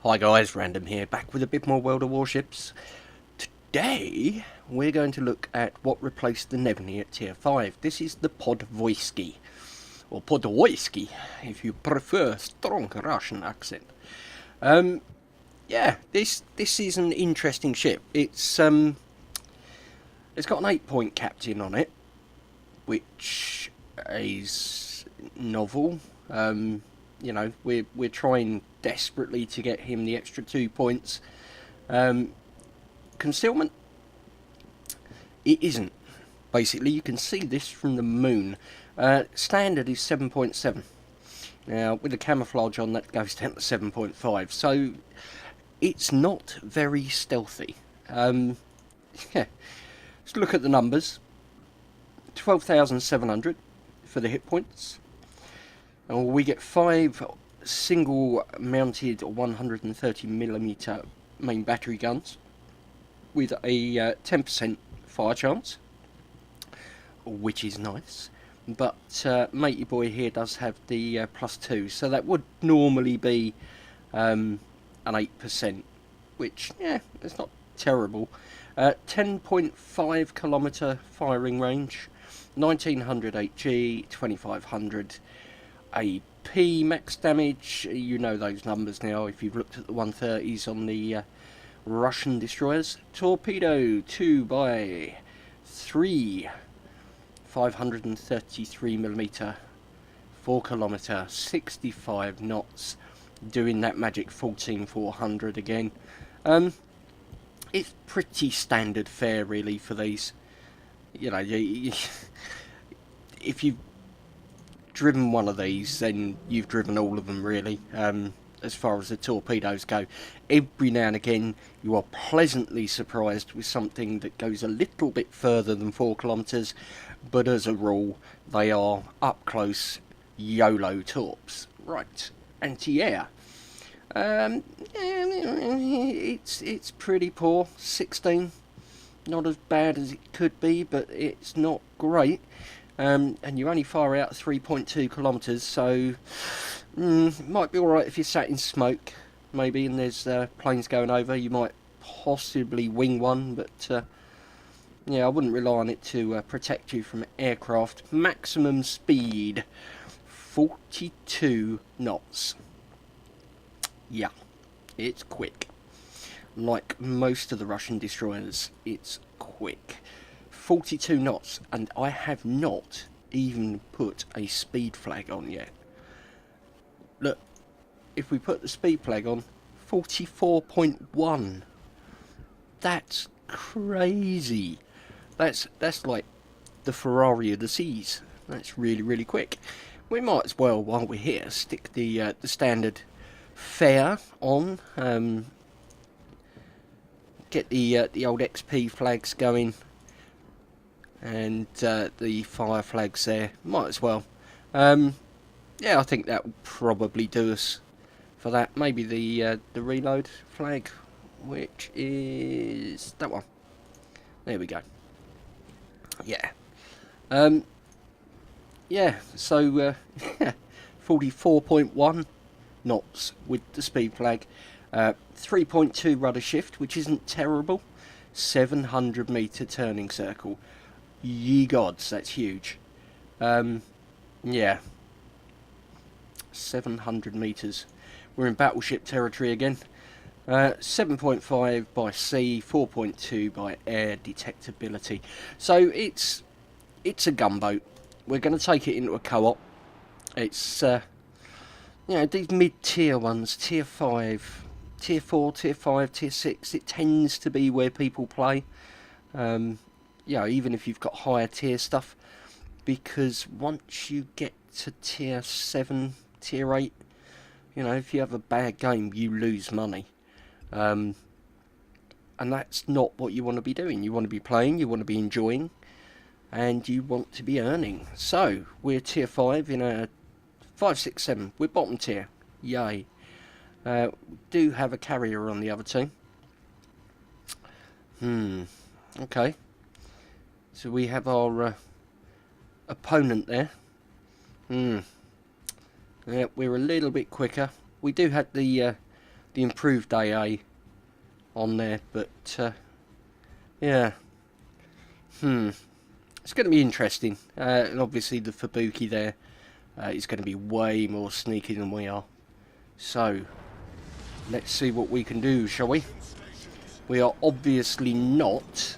Hi guys, Random here, back with a bit more World of Warships. Today, we're going to look at what replaced the Gnevny at tier 5. This is the Podvoisky, or Podvoisky, if you prefer strong Russian accent. Yeah, this is an interesting ship. It's got an 8-point captain on it, which is novel. You know, we're trying desperately to get him the extra 2 points. Concealment, it isn't. Basically, you can see this from the moon. Standard is 7.7. Now, with the camouflage on, that goes down to 7.5. So, it's not very stealthy. Yeah. Let's look at the numbers. 12,700 for the hit points. And we get 5 single mounted 130mm main battery guns with a 10% fire chance, which is nice. But matey boy here does have the +2, so that would normally be an 8%, which, yeah, it's not terrible. 10.5 kilometre firing range, 1900 HG, 2500 AP max damage. You know those numbers now if you've looked at the 130s on the Russian destroyers. Torpedo 2x3, 533mm, 4 kilometre, 65 knots, doing that magic 14,400 again. It's pretty standard fare really for these. You know, if you've driven one of these, then you've driven all of them really, as far as the torpedoes go. Every now and again you are pleasantly surprised with something that goes a little bit further than 4 kilometres, but as a rule they are up close YOLO torps. Right, anti-air. It's pretty poor. 16, not as bad as it could be, but it's not great. And you only fire out 3.2 kilometres, so it might be alright if you're sat in smoke, maybe, and there's planes going over. You might possibly wing one, but yeah, I wouldn't rely on it to protect you from aircraft. Maximum speed, 42 knots. Yeah, it's quick. Like most of the Russian destroyers, it's quick. 42 knots, and I have not even put a speed flag on yet. Look, if we put the speed flag on, 44.1. That's crazy. That's like the Ferrari of the seas. That's really, really quick. We might as well, while we're here, stick the standard fare on. Get the old XP flags going. And the fire flags there, might as well. Yeah, I think that will probably do us for that. Maybe the reload flag, which is that one. There we go. Yeah. Yeah, so 44.1 knots with the speed flag. 3.2 rudder shift, which isn't terrible. 700 metre turning circle. Ye gods, that's huge. Yeah. 700 metres. We're in battleship territory again. 7.5 by sea, 4.2 by air detectability. So it's a gunboat. We're going to take it into a co-op. It's you know, these mid-tier ones, tier 5, tier 4, tier 5, tier 6. It tends to be where people play. You know, even if you've got higher tier stuff, because once you get to tier 7, tier 8, you know, if you have a bad game, you lose money. And that's not what you want to be doing. You want to be playing, you want to be enjoying, and you want to be earning. So, we're tier 5 in a 5, 6, 7. We're bottom tier. Yay. We do have a carrier on the other team. Okay. So we have our opponent there. Yeah, we're a little bit quicker. We do have the the improved AA on there, but yeah, it's going to be interesting. And obviously the Fubuki there is going to be way more sneaky than we are. So let's see what we can do, shall we? We are obviously not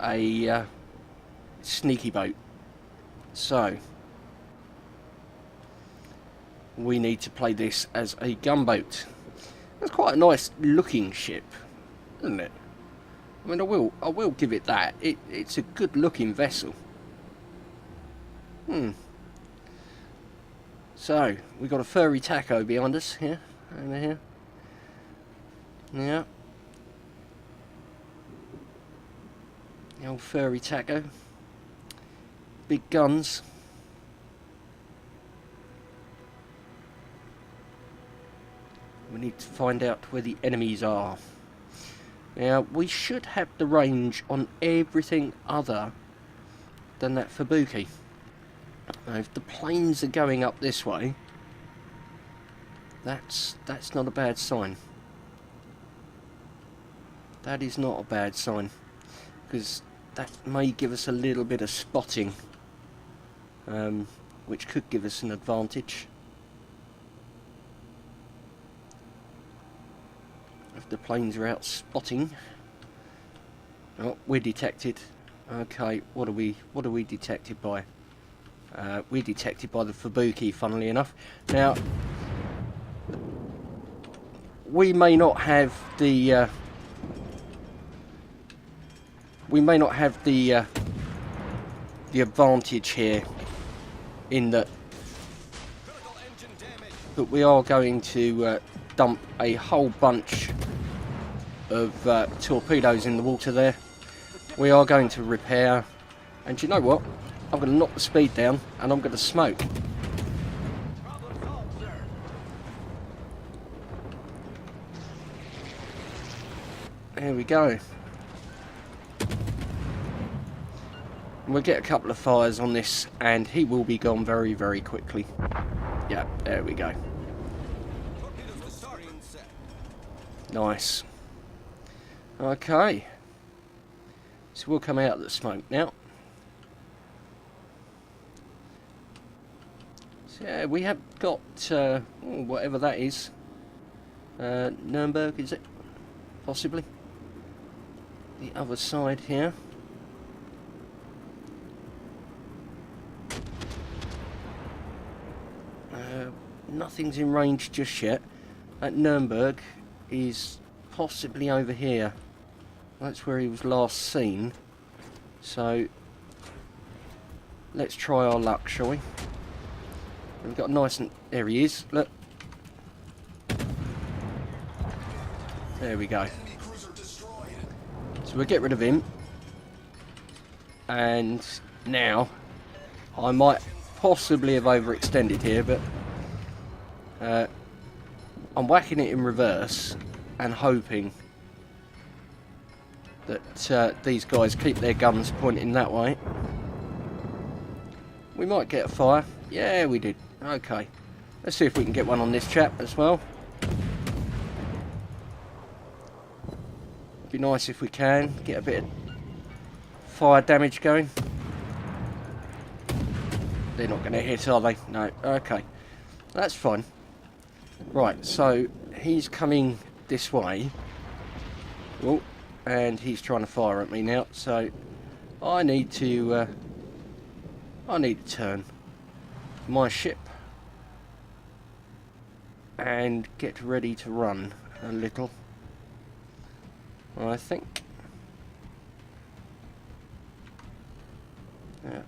a sneaky boat, so we need to play this as a gunboat. That's quite a nice looking ship, isn't it? I mean, I will give it that. It's a good looking vessel. So we got a furry taco behind us here, over here. Yeah, the old furry taco. Big guns. We need to find out where the enemies are. Now, we should have the range on everything other than that Fubuki. Now, if the planes are going up this way, that's not a bad sign. That is not a bad sign, because that may give us a little bit of spotting, which could give us an advantage. If the planes are out spotting. Oh, we're detected. Okay, what are we detected by? We're detected by the Fubuki, funnily enough. Now, we may not have the advantage here in that, but we are going to dump a whole bunch of torpedoes in the water there. We are going to repair, and you know what? I'm going to knock the speed down and I'm going to smoke. There we go. We'll get a couple of fires on this and he will be gone very, very quickly. Yeah, there we go. Nice. Okay. So we'll come out of the smoke now. So yeah, we have got whatever that is. Nuremberg, is it? Possibly. The other side here. Nothing's in range just yet. That Nuremberg is possibly over here. That's where he was last seen. So let's try our luck, shall we? We've got a nice and there he is. Look. There we go. So we'll get rid of him. And now I might possibly have overextended here, but I'm whacking it in reverse and hoping that these guys keep their guns pointing that way. We might get a fire. Yeah, we did. Okay. Let's see if we can get one on this chap as well. It'd be nice if we can get a bit of fire damage going. They're not going to hit, are they? No. Okay. That's fine. Right, so he's coming this way. Oh, and he's trying to fire at me now. So I need to turn my ship and get ready to run a little, I think. Yeah,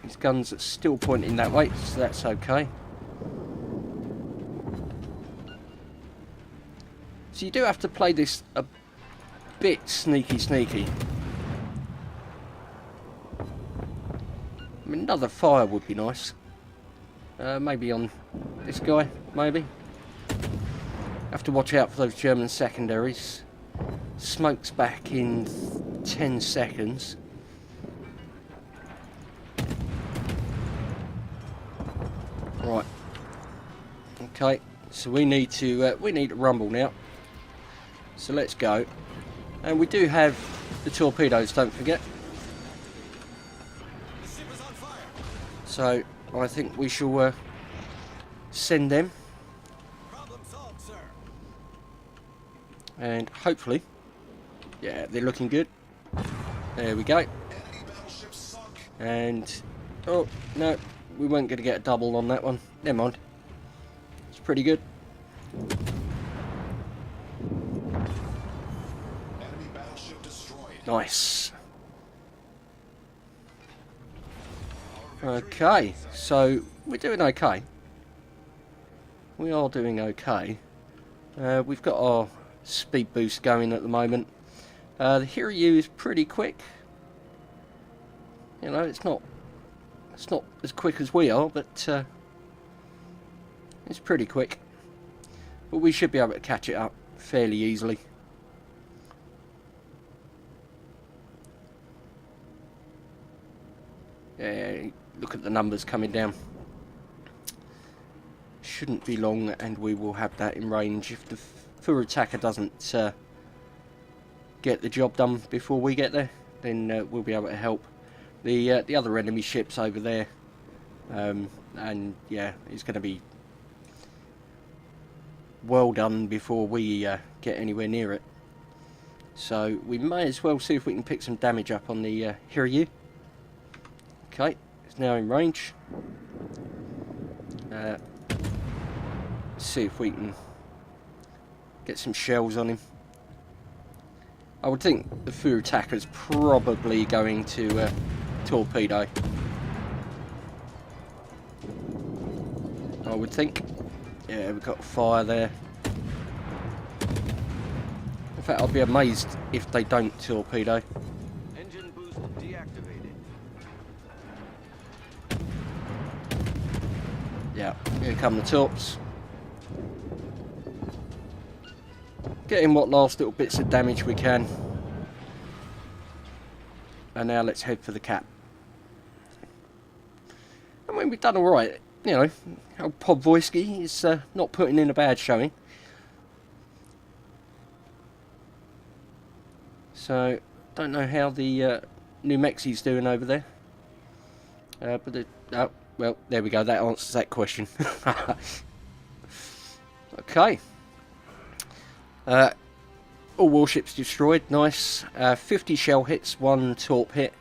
his guns are still pointing that way, so that's okay. So you do have to play this a bit sneaky. I mean, another fire would be nice. Maybe on this guy, maybe. Have to watch out for those German secondaries. Smoke's back in 10 seconds. Right. Okay, So we need to rumble now. So let's go. And we do have the torpedoes, don't forget. So I think we shall send them. Problem solved, sir. And hopefully, yeah, they're looking good. There we go. And, oh, no, we weren't going to get a double on that one. Never mind. It's pretty good. Enemy battleship destroyed. Nice. Okay, so we're doing okay. We are doing okay. We've got our speed boost going at the moment. The Hiryu is pretty quick. You know, it's not as quick as we are, but it's pretty quick. But we should be able to catch it up fairly easily. Yeah, look at the numbers coming down. Shouldn't be long, and we will have that in range if the Full attacker doesn't get the job done before we get there. Then we'll be able to help the other enemy ships over there, and yeah, it's going to be well done before we get anywhere near it. So we may as well see if we can pick some damage up on the Hiryu. Okay, it's now in range. See if we can get some shells on him. I would think the Full attacker's probably going to torpedo. I would think. Yeah, we've got fire there. In fact, I'll be amazed if they don't torpedo. Engine boost deactivated. Yeah, here come the torps. Getting what last little bits of damage we can. And now let's head for the cap. I mean, we've done alright. You know, old Podvoisky is not putting in a bad showing. So, don't know how the New Mexi's doing over there. Oh, well, there we go. That answers that question. Okay. All warships destroyed. Nice. 50 shell hits, 1 torp hit,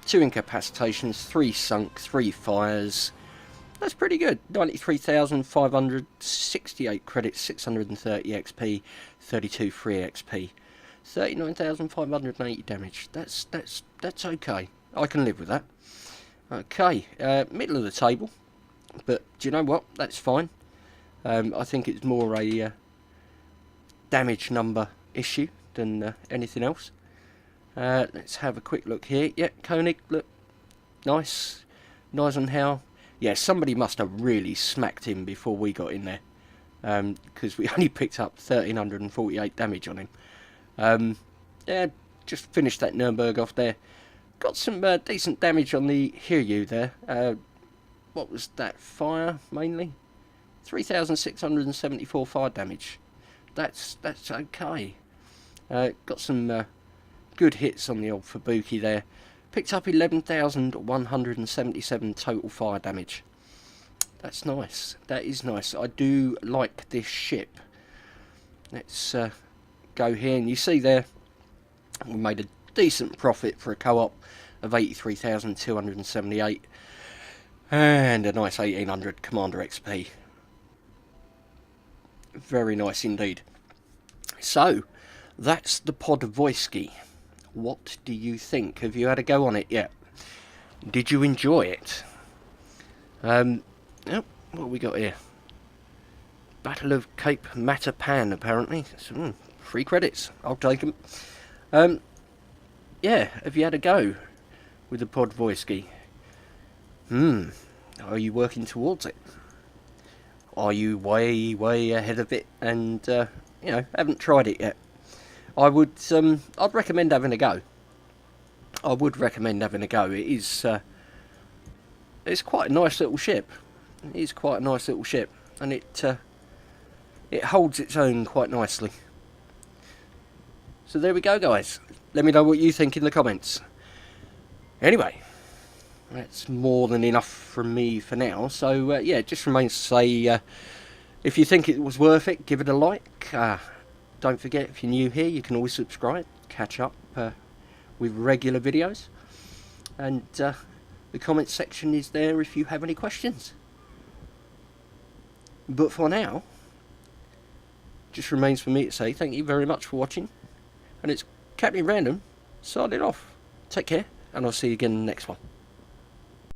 2 incapacitations, 3 sunk, 3 fires. That's pretty good. 93,568 credits, 630 XP, 32 free XP, 39,580 damage. That's okay. I can live with that. Okay, middle of the table, but do you know what? That's fine. I think it's more a damage number issue than anything else. Let's have a quick look here. Yeah, Koenig, look, nice. Gnevny. Yeah, somebody must have really smacked him before we got in there, because we only picked up 1,348 damage on him. Yeah, just finished that Nuremberg off there. Got some decent damage on the Hiryu there. What was that? Fire, mainly? 3,674 fire damage. That's okay. Got some good hits on the old Fubuki there. Picked up 11,177 total fire damage. That's nice. That is nice. I do like this ship. Let's go here, and you see there we made a decent profit for a co-op of 83,278 and a nice 1,800 Commander XP. Very nice indeed. So that's the Podvoisky. What do you think? Have you had a go on it yet? Did you enjoy it? What have we got here? Battle of Cape Matapan, apparently. So, 3 credits. I'll take them. Yeah, have you had a go with the Podvoisky? Are you working towards it? Are you way ahead of it and, you know, haven't tried it yet? I would, I'd recommend having a go. I would recommend having a go. It is, it's quite a nice little ship. It is quite a nice little ship, and it it holds its own quite nicely. So there we go, guys. Let me know what you think in the comments. Anyway, that's more than enough from me for now. So yeah, it just remains to say, if you think it was worth it, give it a like. Don't forget, if you're new here, you can always subscribe, catch up with regular videos. And the comment section is there if you have any questions. But for now, just remains for me to say thank you very much for watching. And it's Captain Random signing off. Take care, and I'll see you again in the next one.